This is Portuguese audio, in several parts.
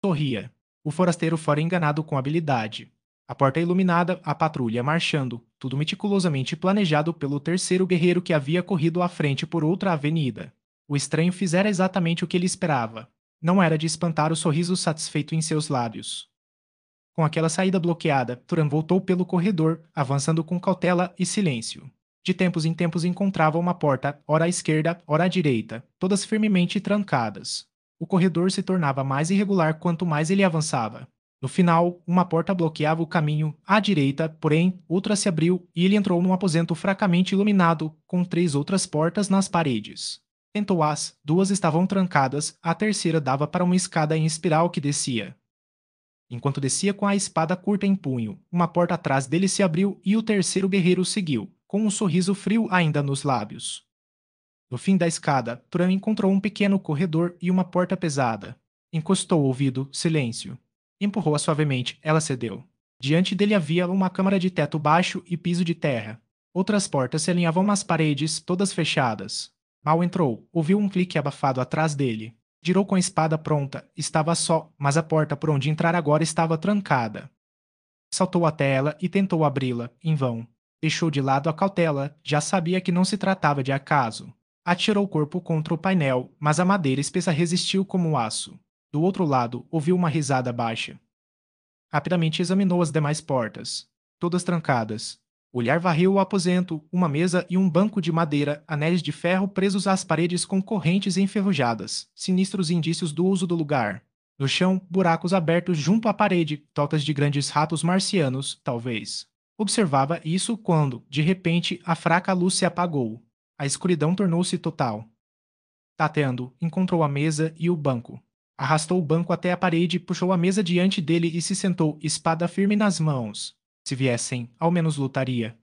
Sorria. O forasteiro fora enganado com habilidade. A porta iluminada, a patrulha marchando, tudo meticulosamente planejado pelo terceiro guerreiro que havia corrido à frente por outra avenida. O estranho fizera exatamente o que ele esperava. Não era de espantar o sorriso satisfeito em seus lábios. Com aquela saída bloqueada, Turan voltou pelo corredor, avançando com cautela e silêncio. De tempos em tempos encontrava uma porta, ora à esquerda, ora à direita, todas firmemente trancadas. O corredor se tornava mais irregular quanto mais ele avançava. No final, uma porta bloqueava o caminho à direita, porém, outra se abriu e ele entrou num aposento fracamente iluminado, com 3 outras portas nas paredes. Tentou-as, 2 estavam trancadas, a terceira dava para uma escada em espiral que descia. Enquanto descia com a espada curta em punho, uma porta atrás dele se abriu e o terceiro guerreiro seguiu, com um sorriso frio ainda nos lábios. No fim da escada, Turan encontrou um pequeno corredor e uma porta pesada. Encostou o ouvido, silêncio. Empurrou-a suavemente, ela cedeu. Diante dele havia uma câmara de teto baixo e piso de terra. Outras portas se alinhavam nas paredes, todas fechadas. Mal entrou, ouviu um clique abafado atrás dele. Girou com a espada pronta, estava só, mas a porta por onde entrar agora estava trancada. Saltou até ela e tentou abri-la, em vão. Deixou de lado a cautela, já sabia que não se tratava de acaso. Atirou o corpo contra o painel, mas a madeira espessa resistiu como aço. Do outro lado, ouviu uma risada baixa. Rapidamente examinou as demais portas. Todas trancadas. O olhar varreu o aposento, uma mesa e um banco de madeira, anéis de ferro presos às paredes com correntes enferrujadas, sinistros indícios do uso do lugar. No chão, buracos abertos junto à parede, tocas de grandes ratos marcianos, talvez. Observava isso quando, de repente, a fraca luz se apagou. A escuridão tornou-se total. Tateando, encontrou a mesa e o banco. Arrastou o banco até a parede, puxou a mesa diante dele e se sentou, espada firme nas mãos. Se viessem, ao menos lutaria.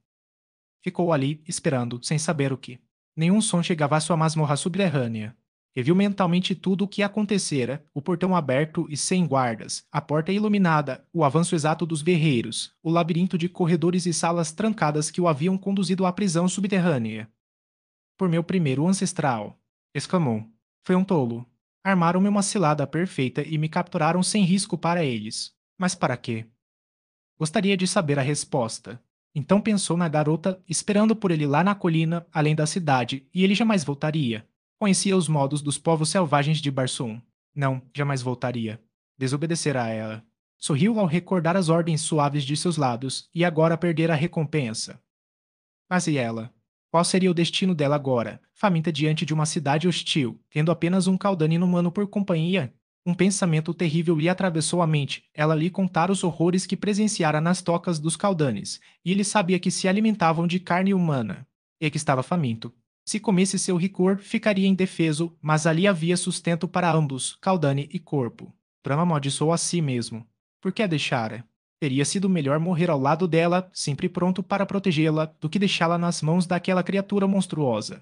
Ficou ali, esperando, sem saber o que. Nenhum som chegava à sua masmorra subterrânea. Reviu mentalmente tudo o que acontecera, o portão aberto e sem guardas, a porta iluminada, o avanço exato dos guerreiros, o labirinto de corredores e salas trancadas que o haviam conduzido à prisão subterrânea. Por meu primeiro ancestral, exclamou. Foi um tolo. Armaram-me uma cilada perfeita e me capturaram sem risco para eles. Mas para quê? Gostaria de saber a resposta. Então pensou na garota, esperando por ele lá na colina, além da cidade, e ele jamais voltaria. Conhecia os modos dos povos selvagens de Barsum. Não, jamais voltaria. Desobedecera a ela. Sorriu ao recordar as ordens suaves de seus lábios, e agora perdera a recompensa. Mas e ela? Qual seria o destino dela agora, faminta diante de uma cidade hostil, tendo apenas um Caldani humano por companhia? Um pensamento terrível lhe atravessou a mente. Ela lhe contara os horrores que presenciara nas tocas dos Caldanes, e ele sabia que se alimentavam de carne humana. E que estava faminto. Se comesse seu ricor, ficaria indefeso, mas ali havia sustento para ambos, Caldane e corpo. Bram amaldiçoou a si mesmo. Por que a deixara? Teria sido melhor morrer ao lado dela, sempre pronto para protegê-la, do que deixá-la nas mãos daquela criatura monstruosa.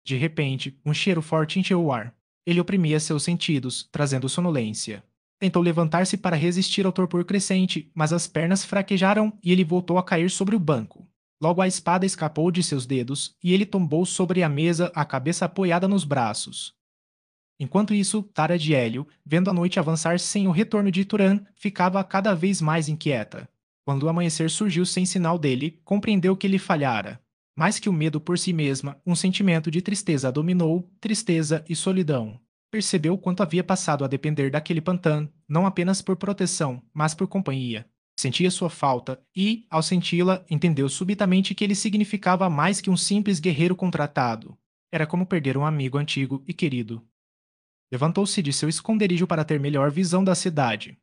De repente, um cheiro forte encheu o ar. Ele oprimia seus sentidos, trazendo sonolência. Tentou levantar-se para resistir ao torpor crescente, mas as pernas fraquejaram e ele voltou a cair sobre o banco. Logo a espada escapou de seus dedos e ele tombou sobre a mesa, a cabeça apoiada nos braços. Enquanto isso, Tara de Hélio, vendo a noite avançar sem o retorno de Turan, ficava cada vez mais inquieta. Quando o amanhecer surgiu sem sinal dele, compreendeu que ele falhara. Mais que o medo por si mesma, um sentimento de tristeza a dominou, tristeza e solidão. Percebeu quanto havia passado a depender daquele Pantan, não apenas por proteção, mas por companhia. Sentia sua falta e, ao senti-la, entendeu subitamente que ele significava mais que um simples guerreiro contratado. Era como perder um amigo antigo e querido. Levantou-se de seu esconderijo para ter melhor visão da cidade.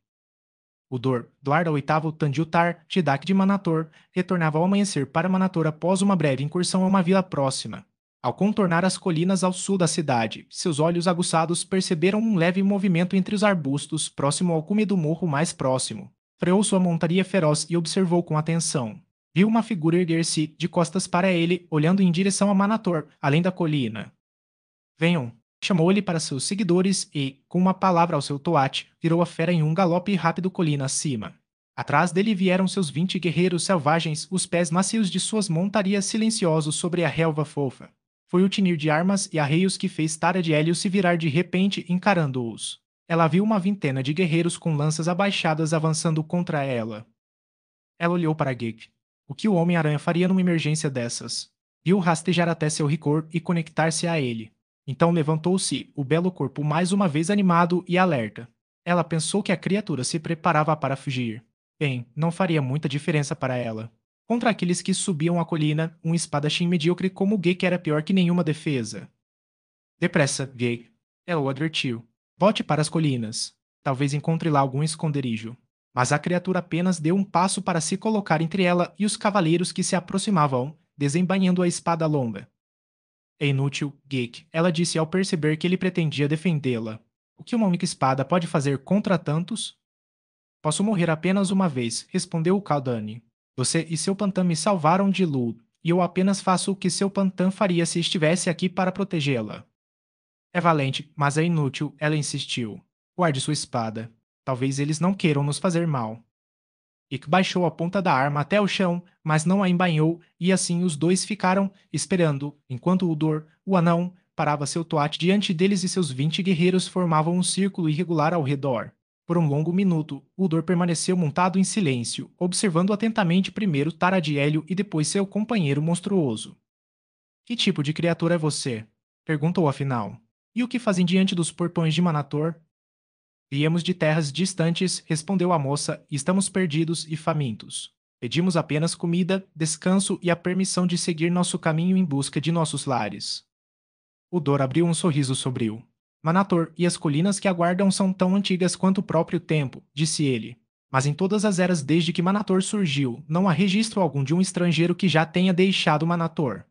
O Doar da oitavo Tandiltar, Jidak de Manator, retornava ao amanhecer para Manator após uma breve incursão a uma vila próxima. Ao contornar as colinas ao sul da cidade, seus olhos aguçados perceberam um leve movimento entre os arbustos, próximo ao cume do morro mais próximo. Freou sua montaria feroz e observou com atenção. Viu uma figura erguer-se, de costas para ele, olhando em direção a Manator, além da colina. Venham! Chamou-lhe para seus seguidores e, com uma palavra ao seu toate, virou a fera em um galope rápido colina acima. Atrás dele vieram seus 20 guerreiros selvagens, os pés macios de suas montarias silenciosos sobre a relva fofa. Foi o tinir de armas e arreios que fez Tara de Hélio se virar de repente encarando-os. Ela viu uma vintena de guerreiros com lanças abaixadas avançando contra ela. Ela olhou para Geek. O que o Homem-Aranha faria numa emergência dessas? Viu rastejar até seu rigor e conectar-se a ele. Então levantou-se, o belo corpo mais uma vez animado e alerta. Ela pensou que a criatura se preparava para fugir. Bem, não faria muita diferença para ela. Contra aqueles que subiam a colina, um espadachim medíocre como Geek era pior que nenhuma defesa. Depressa, Geek. Ela o advertiu. Volte para as colinas. Talvez encontre lá algum esconderijo. Mas a criatura apenas deu um passo para se colocar entre ela e os cavaleiros que se aproximavam, desembainhando a espada longa. É inútil, Geek, ela disse ao perceber que ele pretendia defendê-la. O que uma única espada pode fazer contra tantos? Posso morrer apenas uma vez, respondeu o Kaldani. Você e seu Pantan me salvaram de Lud, e eu apenas faço o que seu Pantan faria se estivesse aqui para protegê-la. É valente, mas é inútil, ela insistiu. Guarde sua espada. Talvez eles não queiram nos fazer mal. Ick baixou a ponta da arma até o chão, mas não a embainhou, e assim os dois ficaram, esperando, enquanto Uldor, o anão, parava seu toate diante deles e seus 20 guerreiros formavam um círculo irregular ao redor. Por um longo minuto, Uldor permaneceu montado em silêncio, observando atentamente primeiro Taradielio e depois seu companheiro monstruoso. Que tipo de criatura é você? Perguntou afinal. E o que fazem diante dos portões de Manator? Viemos de terras distantes, respondeu a moça, e estamos perdidos e famintos. Pedimos apenas comida, descanso e a permissão de seguir nosso caminho em busca de nossos lares. O Dor abriu um sorriso sombrio. Manator e as colinas que aguardam são tão antigas quanto o próprio tempo, disse ele. Mas em todas as eras desde que Manator surgiu, não há registro algum de um estrangeiro que já tenha deixado Manator.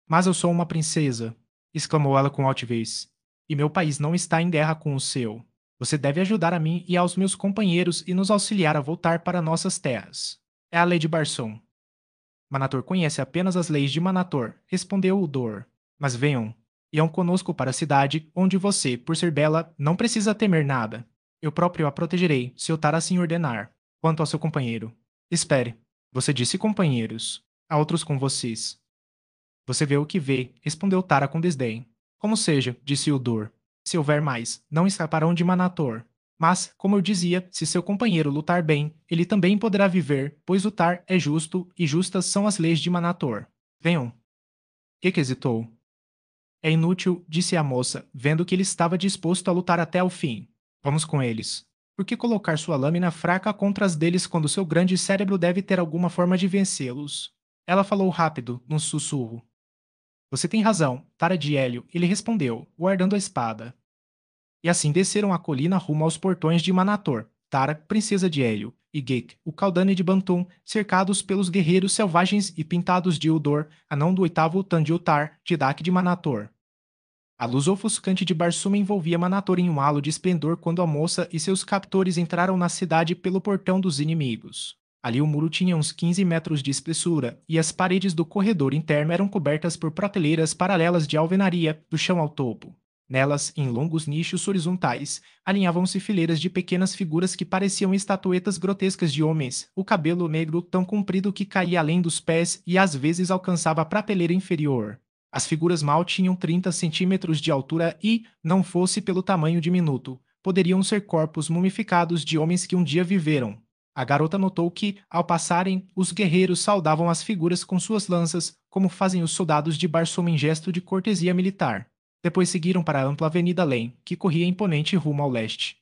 Mas eu sou uma princesa, exclamou ela com altivez. E meu país não está em guerra com o seu. Você deve ajudar a mim e aos meus companheiros e nos auxiliar a voltar para nossas terras. É a lei de Barson. Manator conhece apenas as leis de Manator, respondeu o Dor. Mas venham. Iam conosco para a cidade, onde você, por ser bela, não precisa temer nada. Eu próprio a protegerei, se o Tara assim ordenar. Quanto ao seu companheiro. Espere. Você disse companheiros. Há outros com vocês. Você vê o que vê, respondeu Tara com desdém. Como seja, disse Uldor. Se houver mais, não escaparão de Manator. Mas, como eu dizia, se seu companheiro lutar bem, ele também poderá viver, pois lutar é justo e justas são as leis de Manator. Venham. Que hesitou. É inútil, disse a moça, vendo que ele estava disposto a lutar até o fim. Vamos com eles. Por que colocar sua lâmina fraca contra as deles quando seu grande cérebro deve ter alguma forma de vencê-los? Ela falou rápido, num sussurro. Você tem razão, Tara de Hélio, ele respondeu, guardando a espada. E assim desceram a colina rumo aos portões de Manator, Tara, princesa de Hélio, e Geek, o Kaldane de Bantum, cercados pelos guerreiros selvagens e pintados de Uldor, anão do oitavo Tandiltar, Didac de Manator. A luz ofuscante de Barsuma envolvia Manator em um halo de esplendor quando a moça e seus captores entraram na cidade pelo portão dos inimigos. Ali o muro tinha uns 15 metros de espessura, e as paredes do corredor interno eram cobertas por prateleiras paralelas de alvenaria, do chão ao topo. Nelas, em longos nichos horizontais, alinhavam-se fileiras de pequenas figuras que pareciam estatuetas grotescas de homens, o cabelo negro tão comprido que caía além dos pés e às vezes alcançava a prateleira inferior. As figuras mal tinham 30 centímetros de altura e, não fosse pelo tamanho diminuto, poderiam ser corpos mumificados de homens que um dia viveram. A garota notou que, ao passarem, os guerreiros saudavam as figuras com suas lanças, como fazem os soldados de Barsum em gesto de cortesia militar. Depois seguiram para a ampla Avenida Lane, que corria imponente rumo ao leste.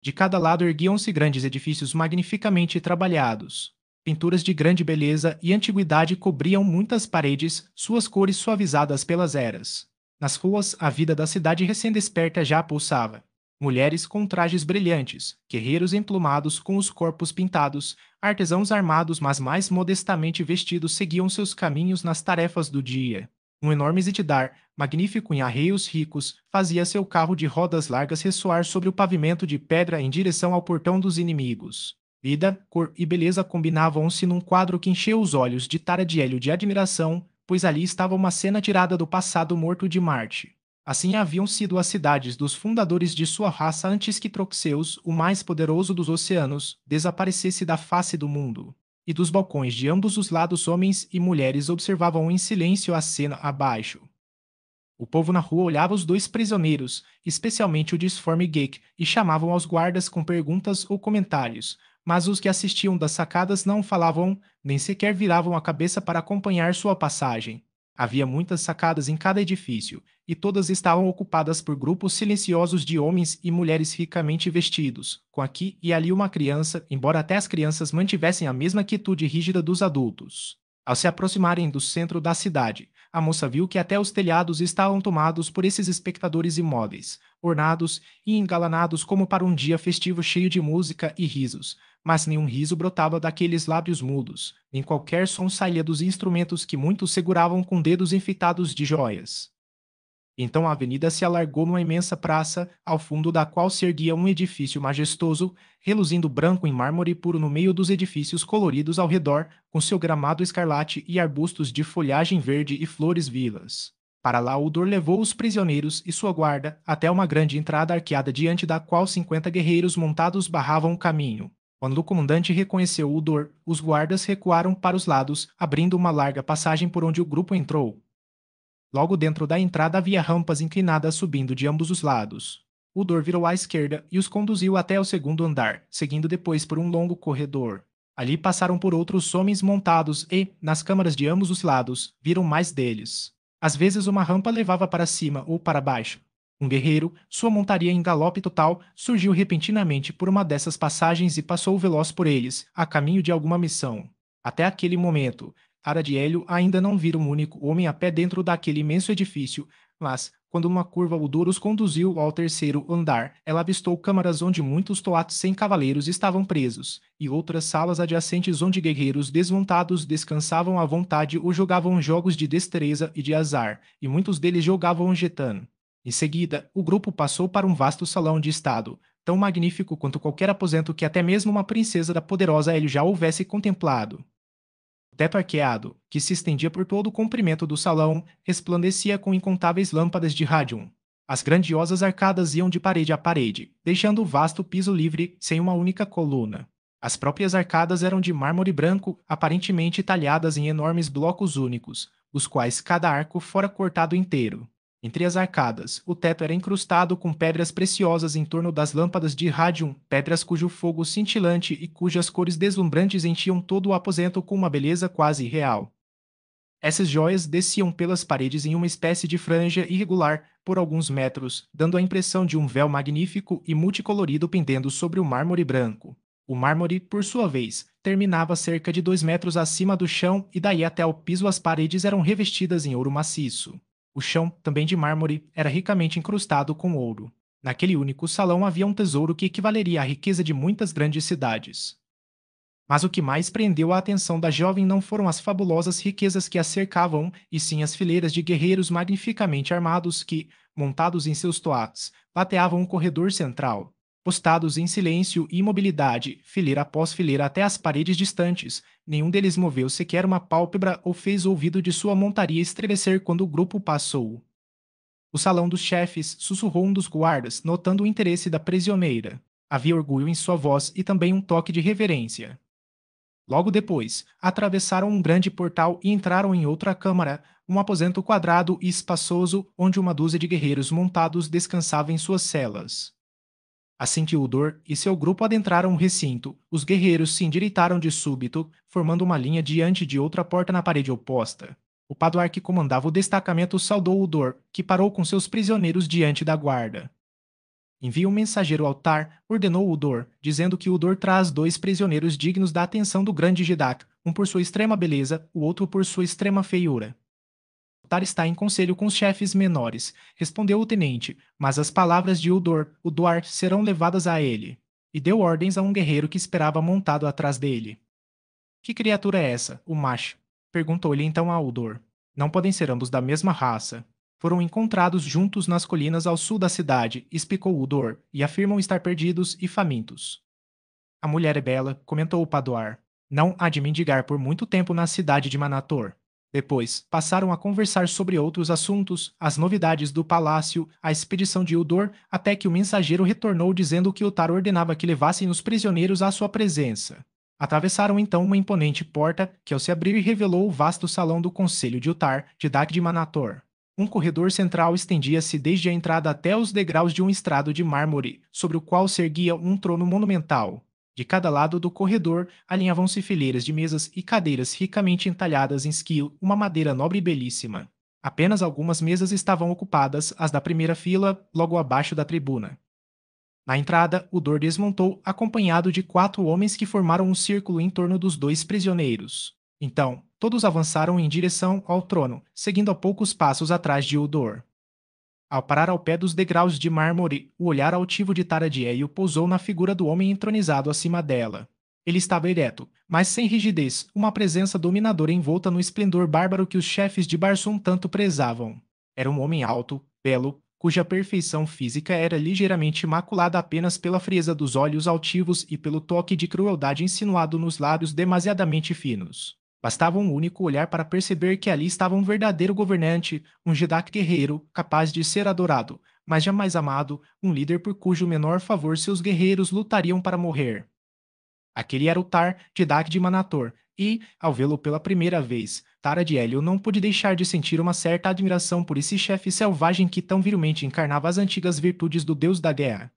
De cada lado erguiam-se grandes edifícios magnificamente trabalhados. Pinturas de grande beleza e antiguidade cobriam muitas paredes, suas cores suavizadas pelas eras. Nas ruas, a vida da cidade recém-desperta já pulsava. Mulheres com trajes brilhantes, guerreiros emplumados com os corpos pintados, artesãos armados mas mais modestamente vestidos seguiam seus caminhos nas tarefas do dia. Um enorme zitidar, magnífico em arreios ricos, fazia seu carro de rodas largas ressoar sobre o pavimento de pedra em direção ao portão dos inimigos. Vida, cor e beleza combinavam-se num quadro que encheu os olhos de Taradielio de admiração, pois ali estava uma cena tirada do passado morto de Marte. Assim haviam sido as cidades dos fundadores de sua raça antes que Troxeus, o mais poderoso dos oceanos, desaparecesse da face do mundo. E dos balcões de ambos os lados homens e mulheres observavam em silêncio a cena abaixo. O povo na rua olhava os dois prisioneiros, especialmente o disforme Geek, e chamavam aos guardas com perguntas ou comentários, mas os que assistiam das sacadas não falavam, nem sequer viravam a cabeça para acompanhar sua passagem. Havia muitas sacadas em cada edifício, e todas estavam ocupadas por grupos silenciosos de homens e mulheres ricamente vestidos, com aqui e ali uma criança, embora até as crianças mantivessem a mesma quietude rígida dos adultos. Ao se aproximarem do centro da cidade, a moça viu que até os telhados estavam tomados por esses espectadores imóveis, ornados e engalanados como para um dia festivo cheio de música e risos, mas nenhum riso brotava daqueles lábios mudos, nem qualquer som saía dos instrumentos que muitos seguravam com dedos enfeitados de joias. Então a avenida se alargou numa imensa praça, ao fundo da qual se erguia um edifício majestoso, reluzindo branco em mármore puro no meio dos edifícios coloridos ao redor, com seu gramado escarlate e arbustos de folhagem verde e flores vivas. Para lá Udor levou os prisioneiros e sua guarda até uma grande entrada arqueada diante da qual 50 guerreiros montados barravam o caminho. Quando o comandante reconheceu Udor, os guardas recuaram para os lados, abrindo uma larga passagem por onde o grupo entrou. Logo dentro da entrada havia rampas inclinadas subindo de ambos os lados. Udor virou à esquerda e os conduziu até o segundo andar, seguindo depois por um longo corredor. Ali passaram por outros homens montados e, nas câmaras de ambos os lados, viram mais deles. Às vezes uma rampa levava para cima ou para baixo. Um guerreiro, sua montaria em galope total, surgiu repentinamente por uma dessas passagens e passou veloz por eles, a caminho de alguma missão. Até aquele momento, Ara de Hélio ainda não vira um único homem a pé dentro daquele imenso edifício, mas, quando uma curva Udor os conduziu ao terceiro andar, ela avistou câmaras onde muitos toates sem cavaleiros estavam presos, e outras salas adjacentes onde guerreiros desmontados descansavam à vontade ou jogavam jogos de destreza e de azar, e muitos deles jogavam jetan. Em seguida, o grupo passou para um vasto salão de estado, tão magnífico quanto qualquer aposento que até mesmo uma princesa da poderosa Hélio já houvesse contemplado. O teto arqueado, que se estendia por todo o comprimento do salão, resplandecia com incontáveis lâmpadas de rádium. As grandiosas arcadas iam de parede a parede, deixando o vasto piso livre sem uma única coluna. As próprias arcadas eram de mármore branco, aparentemente talhadas em enormes blocos únicos, os quais cada arco fora cortado inteiro. Entre as arcadas, o teto era incrustado com pedras preciosas em torno das lâmpadas de rádium, pedras cujo fogo cintilante e cujas cores deslumbrantes enchiam todo o aposento com uma beleza quase real. Essas joias desciam pelas paredes em uma espécie de franja irregular por alguns metros, dando a impressão de um véu magnífico e multicolorido pendendo sobre o mármore branco. O mármore, por sua vez, terminava cerca de 2 metros acima do chão e daí até ao piso as paredes eram revestidas em ouro maciço. O chão, também de mármore, era ricamente incrustado com ouro. Naquele único salão havia um tesouro que equivaleria à riqueza de muitas grandes cidades. Mas o que mais prendeu a atenção da jovem não foram as fabulosas riquezas que a cercavam, e sim as fileiras de guerreiros magnificamente armados que, montados em seus toates, lateavam o corredor central. Postados em silêncio e imobilidade, fileira após fileira até as paredes distantes, nenhum deles moveu sequer uma pálpebra ou fez o ouvido de sua montaria estremecer quando o grupo passou. O salão dos chefes sussurrou um dos guardas, notando o interesse da prisioneira. Havia orgulho em sua voz e também um toque de reverência. Logo depois, atravessaram um grande portal e entraram em outra câmara, um aposento quadrado e espaçoso onde uma dúzia de guerreiros montados descansava em suas celas. Assim que Udor e seu grupo adentraram o recinto, os guerreiros se endireitaram de súbito, formando uma linha diante de outra porta na parede oposta. O padoar que comandava o destacamento saudou Udor, que parou com seus prisioneiros diante da guarda. Envie um mensageiro ao Tar, ordenou Udor, dizendo que Udor traz 2 prisioneiros dignos da atenção do grande Jidak, um por sua extrema beleza, o outro por sua extrema feiura. O Tar está em conselho com os chefes menores, respondeu o tenente, mas as palavras de Udor, o Duar, serão levadas a ele. E deu ordens a um guerreiro que esperava montado atrás dele. Que criatura é essa, o macho? Perguntou-lhe então a Udor. Não podem ser ambos da mesma raça. Foram encontrados juntos nas colinas ao sul da cidade, explicou Udor, e afirmam estar perdidos e famintos. A mulher é bela, comentou o Padoar. Não há de mendigar por muito tempo na cidade de Manator. Depois, passaram a conversar sobre outros assuntos, as novidades do palácio, a expedição de Udor, até que o mensageiro retornou dizendo que o Tar ordenava que levassem os prisioneiros à sua presença. Atravessaram então uma imponente porta, que ao se abrir revelou o vasto salão do conselho de Utar, de Dak de Manator. Um corredor central estendia-se desde a entrada até os degraus de um estrado de mármore, sobre o qual se erguia um trono monumental. De cada lado do corredor alinhavam-se fileiras de mesas e cadeiras ricamente entalhadas em esquilo, uma madeira nobre e belíssima. Apenas algumas mesas estavam ocupadas, as da primeira fila, logo abaixo da tribuna. Na entrada, o Dor desmontou, acompanhado de 4 homens que formaram um círculo em torno dos 2 prisioneiros. Então, todos avançaram em direção ao trono, seguindo a poucos passos atrás de Udor. Ao parar ao pé dos degraus de mármore, o olhar altivo de Taradiel pousou na figura do homem entronizado acima dela. Ele estava ereto, mas sem rigidez, uma presença dominadora envolta no esplendor bárbaro que os chefes de Barsum tanto prezavam. Era um homem alto, belo, cuja perfeição física era ligeiramente maculada apenas pela frieza dos olhos altivos e pelo toque de crueldade insinuado nos lábios demasiadamente finos. Bastava um único olhar para perceber que ali estava um verdadeiro governante, um Jedak guerreiro, capaz de ser adorado, mas jamais amado, um líder por cujo menor favor seus guerreiros lutariam para morrer. Aquele era o Tar Jedak de Manator, e, ao vê-lo pela primeira vez, Taradiel não pôde deixar de sentir uma certa admiração por esse chefe selvagem que tão virilmente encarnava as antigas virtudes do deus da guerra.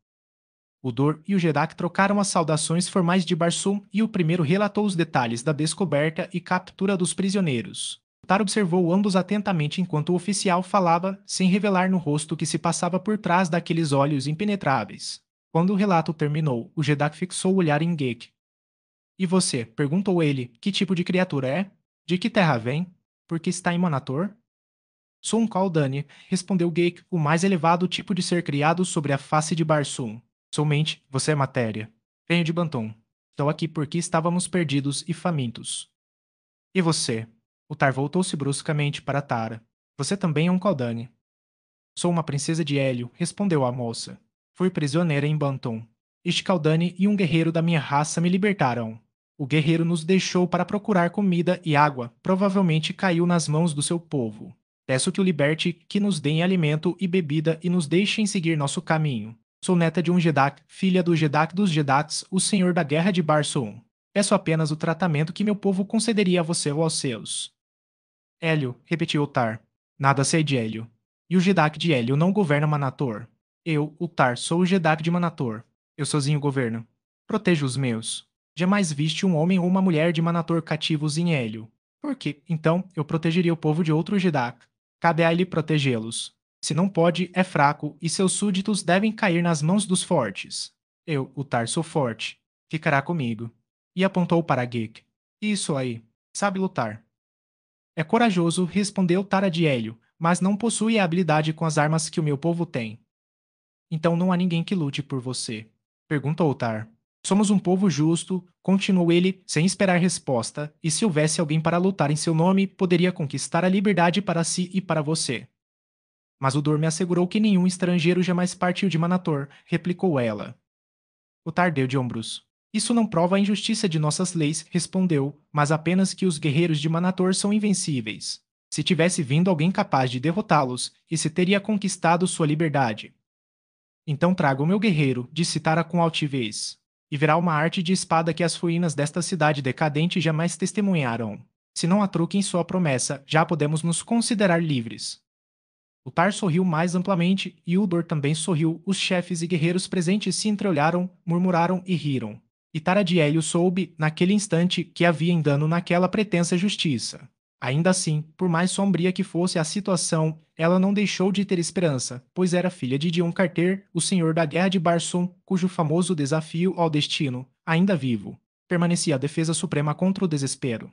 O Dor e o Jedak trocaram as saudações formais de Barsum e o primeiro relatou os detalhes da descoberta e captura dos prisioneiros. O Tar observou ambos atentamente enquanto o oficial falava, sem revelar no rosto o que se passava por trás daqueles olhos impenetráveis. Quando o relato terminou, o Jedak fixou o olhar em Gek. E você? Perguntou ele. Que tipo de criatura é? De que terra vem? Por que está em Manator? Sou um Kaldani, respondeu Gek, o mais elevado tipo de ser criado sobre a face de Barsum. Somente você é matéria. Venho de Bantom. Estou aqui porque estávamos perdidos e famintos. E você? O Tar voltou-se bruscamente para Tara. Você também é um Kaldani. Sou uma princesa de Hélio, respondeu a moça. Fui prisioneira em Bantom. Este Kaldani e um guerreiro da minha raça me libertaram. O guerreiro nos deixou para procurar comida e água, provavelmente caiu nas mãos do seu povo. Peço que o liberte, que nos deem alimento e bebida e nos deixem seguir nosso caminho. Sou neta de um Jedak, filha do Jedak dos Jedaks, o senhor da guerra de Barsum. Peço apenas o tratamento que meu povo concederia a você ou aos seus. Hélio, repetiu o Tar. Nada sei de Hélio. E o Jedak de Hélio não governa Manator. Eu, o Tar, sou o Jedak de Manator. Eu sozinho governo. Protejo os meus. Jamais viste um homem ou uma mulher de Manator cativos em Hélio. Por que, então, eu protegeria o povo de outro Jedak? Cabe a ele protegê-los. Se não pode, é fraco, e seus súditos devem cair nas mãos dos fortes. Eu, o Tar, sou forte. Ficará comigo. E apontou para Gek. Isso aí. Sabe lutar. É corajoso, respondeu Taradiel, mas não possui a habilidade com as armas que o meu povo tem. Então não há ninguém que lute por você. Perguntou Tar. Somos um povo justo, continuou ele, sem esperar resposta, e se houvesse alguém para lutar em seu nome, poderia conquistar a liberdade para si e para você. Mas o Dor me assegurou que nenhum estrangeiro jamais partiu de Manator, replicou ela. O Tar deu de ombros. Isso não prova a injustiça de nossas leis, respondeu, mas apenas que os guerreiros de Manator são invencíveis. Se tivesse vindo alguém capaz de derrotá-los, esse teria conquistado sua liberdade. Então traga o meu guerreiro, disse Tara com altivez, e verá uma arte de espada que as ruínas desta cidade decadente jamais testemunharam. Se não há truque em sua promessa, já podemos nos considerar livres. O Tar sorriu mais amplamente e Uldor também sorriu. Os chefes e guerreiros presentes se entreolharam, murmuraram e riram. E Taradiel soube, naquele instante, que havia engano naquela pretensa justiça. Ainda assim, por mais sombria que fosse a situação, ela não deixou de ter esperança, pois era filha de Dion Carter, o senhor da guerra de Barsum, cujo famoso desafio ao destino, ainda vivo, permanecia a defesa suprema contra o desespero.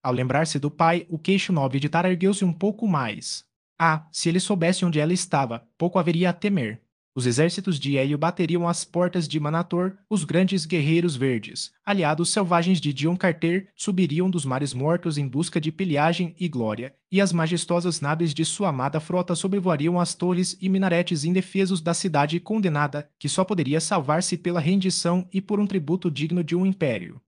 Ao lembrar-se do pai, o queixo nobre de Tara ergueu-se um pouco mais. Ah, se ele soubesse onde ela estava, pouco haveria a temer. Os exércitos de Hélio bateriam às portas de Manator, os grandes guerreiros verdes, aliados selvagens de Dion Carter, subiriam dos mares mortos em busca de pilhagem e glória, e as majestosas naves de sua amada frota sobrevoariam as torres e minaretes indefesos da cidade condenada, que só poderia salvar-se pela rendição e por um tributo digno de um império.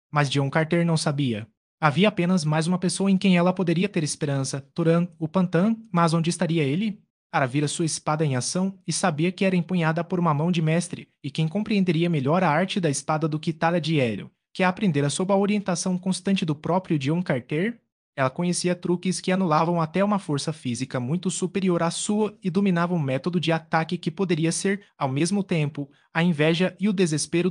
Mas Dion Carter não sabia. Havia apenas mais uma pessoa em quem ela poderia ter esperança, Turan, o Pantan, mas onde estaria ele? Ara vira sua espada em ação e sabia que era empunhada por uma mão de mestre, e quem compreenderia melhor a arte da espada do que Taradiel, que a aprendera sob a orientação constante do próprio Dion Carter? Ela conhecia truques que anulavam até uma força física muito superior à sua e dominava um método de ataque que poderia ser, ao mesmo tempo, a inveja e o desespero